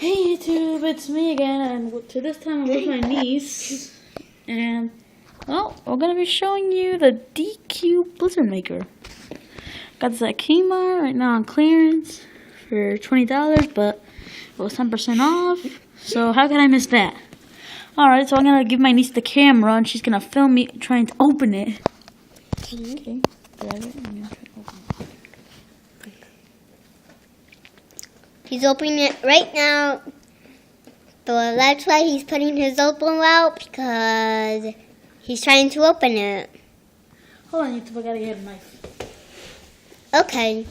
Hey YouTube, it's me again, and to this time I'm with my niece, and well, we're gonna be showing you the DQ Blizzard Maker. Got this at Kmart right now on clearance for $20, but it was 10% off. So how can I miss that? Alright, so I'm gonna give my niece the camera, and she's gonna film me trying to open it. Okay, grab it. I'm gonna try to open it. He's opening it right now. So that's why he's putting his elbow out, because he's trying to open it. Hold on, YouTube, I gotta get a knife. Okay,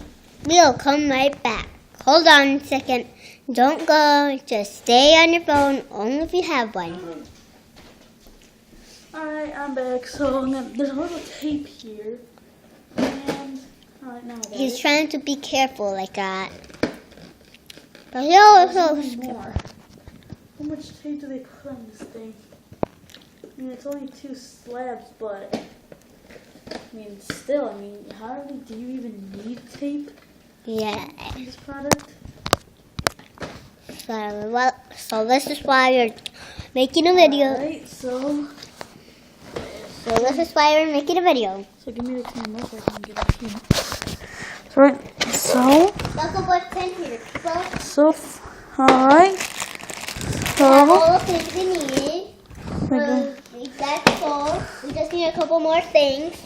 we'll come right back. Hold on a second. Don't go. Just stay on your phone, only if you have one. Alright, I'm back. So there's a little tape here. And alright, now I got He's it. trying to be careful like that. But he always More. How much tape do they put on this thing? I mean, it's only 2 slabs, but I mean, still, how do you even need tape Yeah. in this product? So this is why you're making a video. Alright, so This is why we're making a video. give me the camera so I can get it here. So, Look what's in here. alright. All So, the things we need. That's all. We just need a couple more things.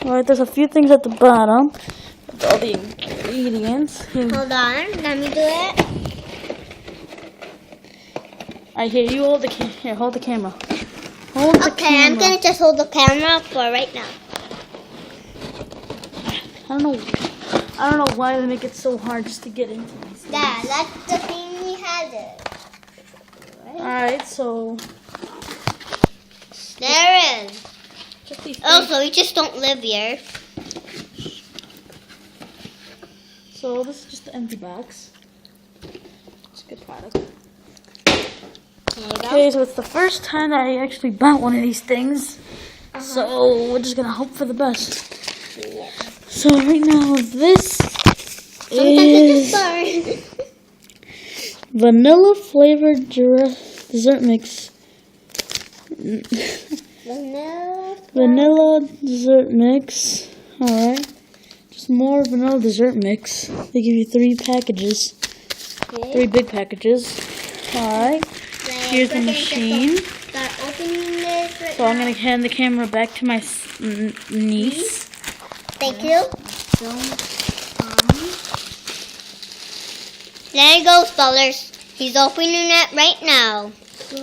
alright, there's a few things at the bottom with all the ingredients. Hold on. Let me do it. Alright, here, you hold the hold the camera. Hold the Okay, camera. I'm gonna just hold the camera for right now. I don't know why they make it so hard just to get into these things. Dad, that's the thing we had it. Alright, so There it is. just these Oh, things. so we just don't live here. So this is just the empty box. It's a good product. There you go. Okay, so it's the first time that I actually bought one of these things. So we're just gonna hope for the best. Yeah. So right now this Sometimes it is just burns. vanilla flavored dessert mix. Vanilla dessert mix. Alright. Just more vanilla dessert mix. They give you 3 packages. 3 big packages. Alright. Here's the machine. Start opening this right So I'm going to hand the camera back to my niece. Thank you. There you go, spellers. He's opening it right now. So,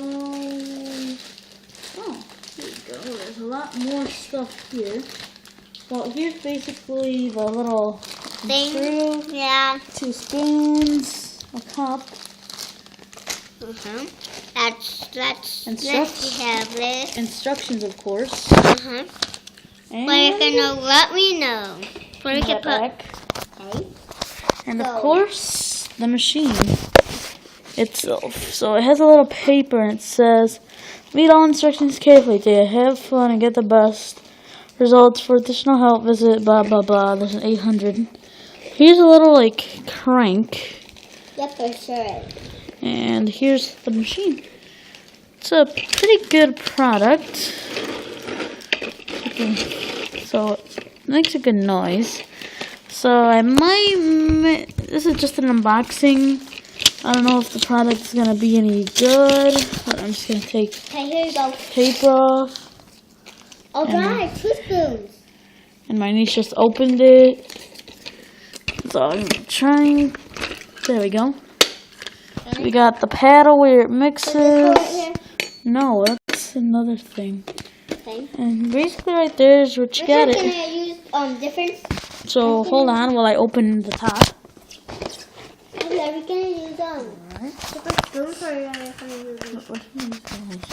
oh, here we go. There's a lot more stuff here. Well, here's basically the little Thing. screw, Yeah. 2 spoons, a cup. That's And next we have this. Instructions, of course. And Well, you're gonna let me know. Where we can that put. back. Okay. And of So- course, the machine itself. So it has a little paper and it says, read all instructions carefully to have fun and get the best results. For additional help, visit blah blah blah. There's an 800. Here's a little like crank. Yep, for sure. And here's the machine. It's a pretty good product. So it makes a good noise. So I might, this is just an unboxing. I don't know if the product's going to be any good. But I'm just going to take Okay, here you go. paper off. All right, 2 spoons. And my niece just opened it. So I'm trying. There we go. We got the paddle where it mixes. Right here. No, that's another thing. Okay. And basically right there is what you We're got just it. gonna use different. So hold on while I open the top. Okay, we're gonna use different spoons, or you're gonna use.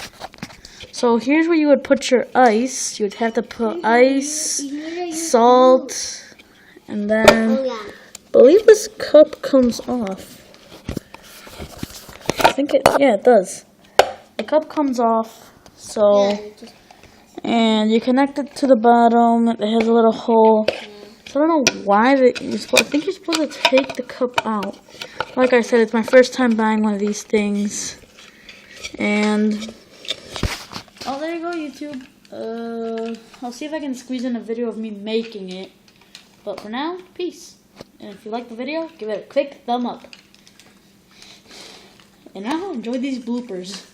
So here's where you would put your ice. You would have to put ice, You need to use salt, and then Oh yeah. I believe this cup comes off. I think it does. The cup comes off. So. Yeah, just- And you connect it to the bottom. It has a little hole. So I don't know why I think you're supposed to take the cup out. Like I said, it's my first time buying one of these things. And oh, there you go, YouTube. I'll see if I can squeeze in a video of me making it. But for now, peace. And if you like the video, give it a quick thumb up. And now, enjoy these bloopers.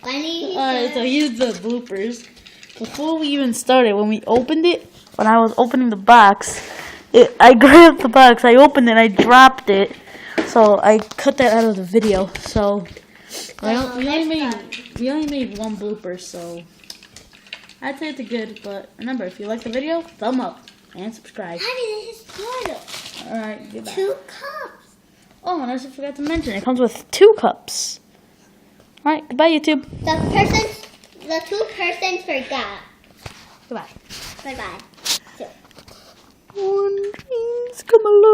Alright, so here's the bloopers. Before we even started, when we opened it, when I was opening the box, I grabbed the box, I opened it, I dropped it. So I cut that out of the video. So we only made one blooper, so I'd say it's good. But remember, if you like the video, thumb up and subscribe. Daddy, this is good. Alright, goodbye. 2 cups. Oh, and I also forgot to mention, it comes with 2 cups. Alright, goodbye, YouTube. The 2 persons forgot. Goodbye. Bye-bye. One dreams come alive.